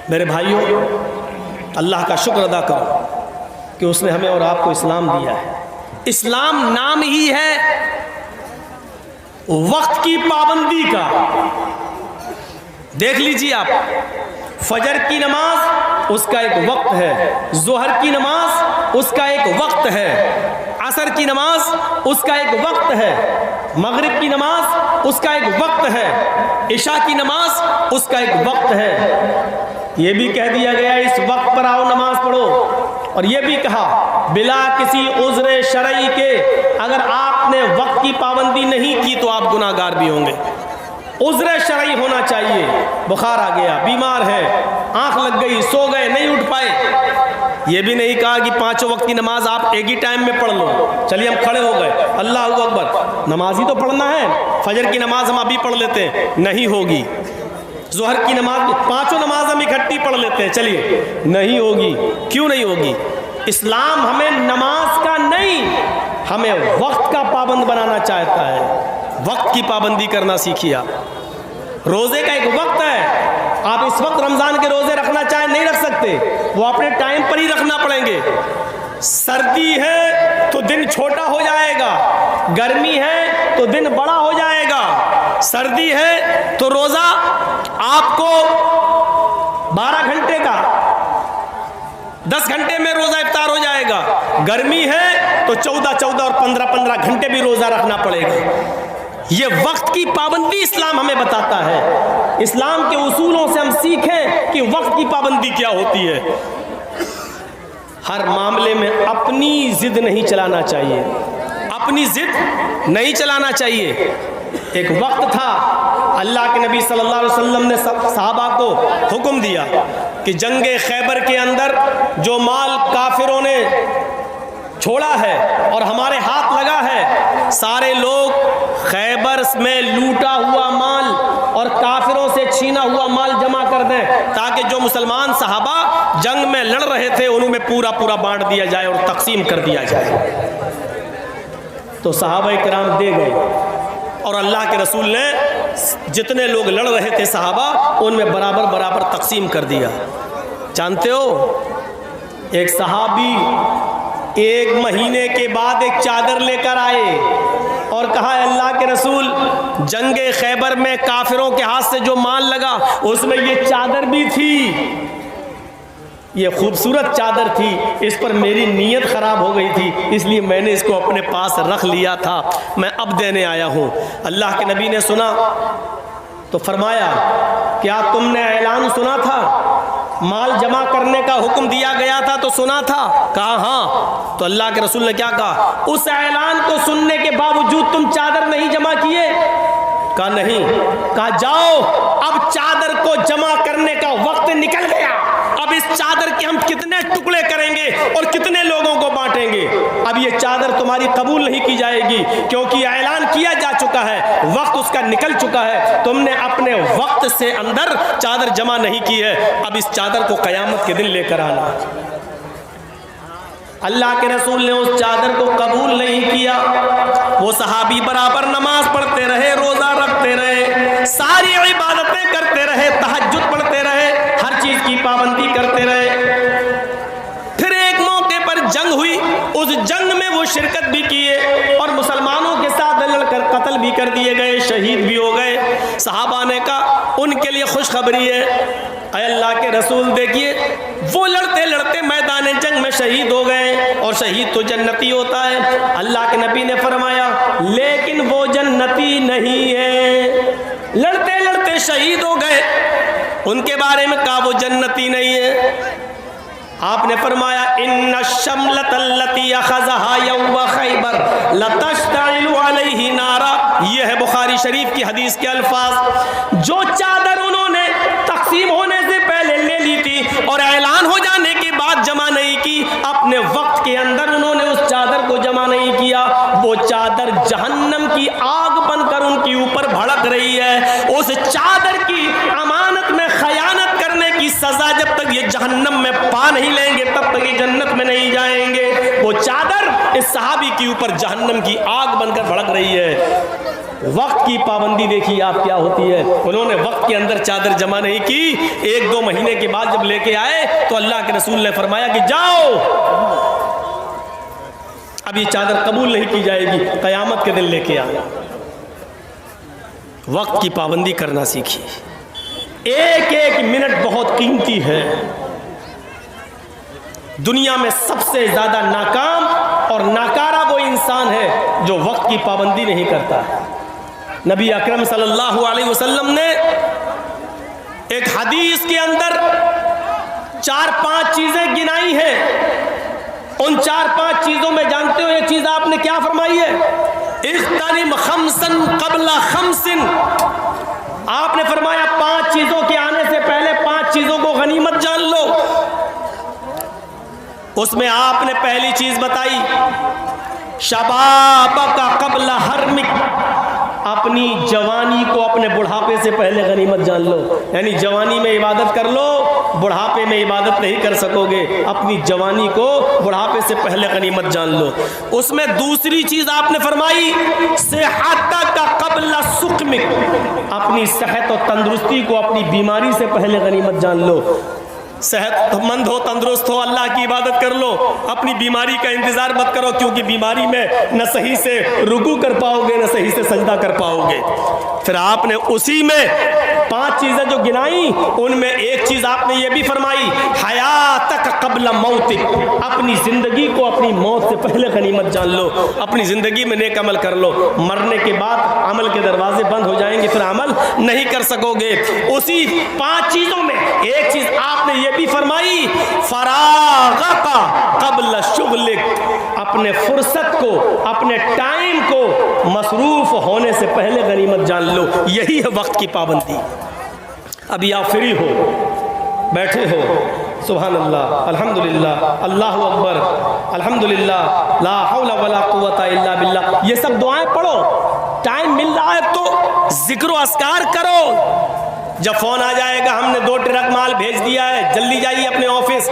میرے بھائیوں، اللہ کا شکر ادا کرو کہ اس نے ہمیں اور آپ کو اسلام دیا ہے۔ اسلام نام ہی ہے وقت کی پابندی کا۔ دیکھ لیجیے آپ، فجر کی نماز اس کا ایک وقت ہے، ظہر کی نماز اس کا ایک وقت ہے، عصر کی نماز اس کا ایک وقت ہے، مغرب کی نماز اس کا ایک وقت ہے، عشاء کی نماز اس کا ایک وقت ہے۔ یہ بھی کہہ دیا گیا اس وقت پر آؤ نماز پڑھو، اور یہ بھی کہا بلا کسی عذر شرعی کے اگر آپ نے وقت کی پابندی نہیں کی تو آپ گناہ گار بھی ہوں گے۔ عذر شرعی ہونا چاہیے، بخار آ گیا، بیمار ہے، آنکھ لگ گئی، سو گئے، نہیں اٹھ پائے۔ یہ بھی نہیں کہا کہ پانچوں وقت کی نماز آپ ایک ہی ٹائم میں پڑھ لو، چلیے ہم کھڑے ہو گئے، اللہ اکبر، نماز ہی تو پڑھنا ہے، فجر کی نماز ہم ابھی پڑھ لیتے ہیں، نہیں ہوگی۔ ظہر کی نماز، پانچوں نماز ہم اکٹھی پڑھ لیتے ہیں، چلیے نہیں ہوگی۔ کیوں نہیں ہوگی؟ اسلام ہمیں نماز کا نہیں، ہمیں وقت کا پابند بنانا چاہتا ہے۔ وقت کی پابندی کرنا سیکھیے آپ۔ روزے کا ایک وقت ہے، آپ اس وقت رمضان کے روزے رکھنا چاہیں نہیں رکھ سکتے، وہ اپنے ٹائم پر ہی رکھنا پڑیں گے۔ سردی ہے تو دن چھوٹا ہو جائے گا، گرمی ہے تو دن بڑا ہو جائے گا۔ سردی ہے تو روزہ آپ کو 12 گھنٹے کا، 10 گھنٹے میں روزہ افطار ہو جائے گا۔ گرمی ہے تو 14 اور 15 گھنٹے بھی روزہ رکھنا پڑے گا۔ یہ وقت کی پابندی اسلام ہمیں بتاتا ہے۔ اسلام کے اصولوں سے ہم سیکھیں کہ وقت کی پابندی کیا ہوتی ہے۔ ہر معاملے میں اپنی ضد نہیں چلانا چاہیے، اپنی ضد نہیں چلانا چاہیے۔ ایک وقت تھا اللہ کے نبی صلی اللہ علیہ وسلم نے صحابہ کو حکم دیا کہ جنگ خیبر کے اندر جو مال کافروں نے چھوڑا ہے اور ہمارے ہاتھ لگا ہے، سارے لوگ خیبر میں لوٹا ہوا مال اور کافروں سے چھینا ہوا مال جمع کر دیں، تاکہ جو مسلمان صحابہ جنگ میں لڑ رہے تھے انہوں میں پورا بانٹ دیا جائے اور تقسیم کر دیا جائے۔ تو صحابہ کرام دے گئے، اور اللہ کے رسول نے جتنے لوگ لڑ رہے تھے صحابہ ان میں برابر تقسیم کر دیا۔ جانتے ہو ایک صحابی 1 مہینے کے بعد ایک چادر لے کر آئے اور کہا اللہ کے رسول، جنگ خیبر میں کافروں کے ہاتھ سے جو مال لگا اس میں یہ چادر بھی تھی، یہ خوبصورت چادر تھی، اس پر میری نیت خراب ہو گئی تھی، اس لیے میں نے اس کو اپنے پاس رکھ لیا تھا، میں اب دینے آیا ہوں۔ اللہ کے نبی نے سنا تو فرمایا کیا تم نے اعلان سنا تھا؟ مال جمع کرنے کا حکم دیا گیا تھا تو سنا تھا؟ کہا ہاں۔ تو اللہ کے رسول نے کیا کہا؟ اس اعلان کو سننے کے باوجود تم چادر نہیں جمع کیے؟ کہا نہیں۔ کہا جاؤ، اب چادر کو جمع کرنے کا وقت نکل گیا، اب اس چادر کے ہم کتنے ٹکڑے کریں گے اور کتنے لوگوں کو بانٹیں گے؟ اب یہ چادر تمہاری قبول نہیں کی جائے گی، کیونکہ اعلان کیا جا چکا ہے، وقت اس کا نکل چکا ہے، تم نے اپنے وقت سے اندر چادر جمع نہیں کی ہے، اب اس چادر کو قیامت کے دن لے کر آنا۔ اللہ کے رسول نے اس چادر کو قبول نہیں کیا۔ وہ صحابی برابر نماز پڑھتے رہے، روزہ رکھتے رہے، ساری عبادتیں کرتے رہے، تہجد پڑھتے رہے، ہر چیز کی پابندی کرتے رہے۔ پھر ایک موقع پر جنگ ہوئی، اس جنگ میں وہ شرکت بھی کیے اور مسلمانوں کے ساتھ لڑ کر قتل بھی کر دیے گئے، شہید بھی ہو گئے۔ صحابہ نے کہا ان کے لیے خوشخبری ہے، اے اللہ کے رسول دیکھیے وہ لڑتے لڑتے میدان جنگ میں شہید ہو گئے، اور شہید تو جنتی ہوتا ہے۔ اللہ کے نبی نے فرمایا لیکن وہ جنتی نہیں ہے، لڑتے لڑتے شہید ہو گئے، ان کے بارے میں کہا وہ جنتی نہیں ہے۔ آپ نے فرمایا ان الشملۃ التي اخذها يوم خیبر لتشتعل علیہ نارا، یہ ہے بخاری شریف کی حدیث کے الفاظ۔ جو چادر انہوں نے تقسیم ہونے سے پہلے لے لی تھی اور اعلان ہو جانے کے بعد جمع نہیں کی، اپنے وقت کے اندر انہوں نے اس چادر کو جمع نہیں کیا، وہ چادر جہنم کی آگ بن کر ان کے اوپر بھڑک رہی ہے۔ اس چادر کی امانت میں خیانت کرنے کی سزا جب تک یہ جہنم میں پا نہیں لیں گے تب تک یہ جنت میں نہیں جائیں گے۔ وہ چادر اس صحابی کے اوپر جہنم کی آگ بن کر بھڑک رہی ہے۔ وقت کی پابندی دیکھیے آپ کیا ہوتی ہے. انہوں نے وقت کے اندر چادر جمع نہیں کی. 1-2 مہینے کے بعد جب لے کے آئے تو اللہ کے رسول نے فرمایا کہ جاؤ, اب یہ چادر قبول نہیں کی جائے گی, قیامت کے دن لے کے آنا. وقت کی پابندی کرنا سیکھیے. ایک ایک منٹ بہت قیمتی ہے. دنیا میں سب سے زیادہ ناکام اور ناکارہ وہ انسان ہے جو وقت کی پابندی نہیں کرتا ہے. نبی اکرم صلی اللہ علیہ وسلم نے ایک حدیث کے اندر 4-5 چیزیں گنائی ہیں. ان 4-5 چیزوں میں جانتے ہو یہ چیز آپ نے کیا فرمائی ہے؟ اغتنم خمسن قبل خمسن. آپ نے فرمایا 5 چیزوں کے آنے سے پہلے 5 چیزوں کو غنیمت جان لو. اس میں آپ نے پہلی چیز بتائی شبابک قبل حرمک. اپنی جوانی کو اپنے بڑھاپے سے پہلے غنیمت جان لو. یعنی جوانی میں عبادت کر لو, بڑھاپے میں عبادت نہیں کر سکو گے. اپنی جوانی کو بڑھاپے سے پہلے غنیمت جان لو. اس میں دوسری چیز آپ نے فرمائی صحتک قبل سقمک. اپنی صحت اور تندرستی کو اپنی بیماری سے پہلے غنیمت جان لو. صحت مند ہو, تندرست ہو, اللہ کی عبادت کر لو. اپنی بیماری کا انتظار مت کرو, کیونکہ بیماری میں نہ صحیح سے رکوع کر پاؤ گے نہ صحیح سے سجدہ کر پاؤ گے. پھر آپ نے اسی میں 5 چیزیں جو گنائیں ان میں ایک چیز آپ نے یہ بھی فرمائی حیاتک قبل موتک. اپنی زندگی کو اپنی موت سے پہلے غنیمت جان لو. اپنی زندگی میں نیک عمل کر لو. مرنے کے بعد عمل کے دروازے بند ہو جائیں گے, پھر عمل نہیں کر سکو گے. اسی 5 چیزوں میں ایک چیز آپ نے یہ بھی فرمائی فراغک قبل شغلک. اپنے فرصت کو, اپنے ٹائم کو مصروف ہونے سے پہلے غنیمت جان لو. یہی ہے وقت کی پابندی. ابھی آپ فری ہو, بیٹھے ہو, سبحان اللہ, الحمدللہ, اللہ اکبر, الحمدللہ, لا حول ولا قوت الا باللہ, یہ سب دعائیں پڑھو. ٹائم مل رہا ہے تو ذکر و اذکار کرو. جب فون آ جائے گا ہم نے 2 ٹرک مال بھیج دیا ہے, جلدی جائیے اپنے آفس.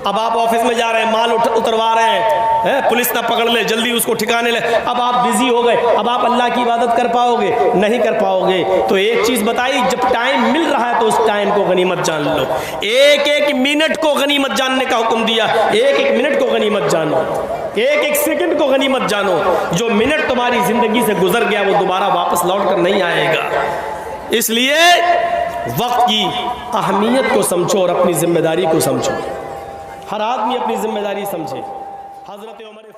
اب آپ آفس میں جا رہے ہیں, مال اتروا رہے ہیں, پولیس نہ پکڑ لے, جلدی اس کو ٹھکانے لے. اب آپ بزی ہو گئے, اب آپ اللہ کی عبادت کر پاؤ گے؟ نہیں کر پاؤ گے. تو ایک چیز بتائی, جب ٹائم مل رہا ہے تو اس ٹائم کو غنیمت جان لو. ایک ایک منٹ کو غنیمت جاننے کا حکم دیا. ایک ایک منٹ کو غنیمت جانو, ایک ایک سیکنڈ کو غنیمت جانو. جو منٹ تمہاری زندگی سے گزر گیا وہ دوبارہ واپس لوٹ کر نہیں آئے گا. اس لیے وقت کی اہمیت کو سمجھو اور اپنی ذمہ داری کو سمجھو. ہر آدمی اپنی ذمہ داری سمجھے. حضرت عمر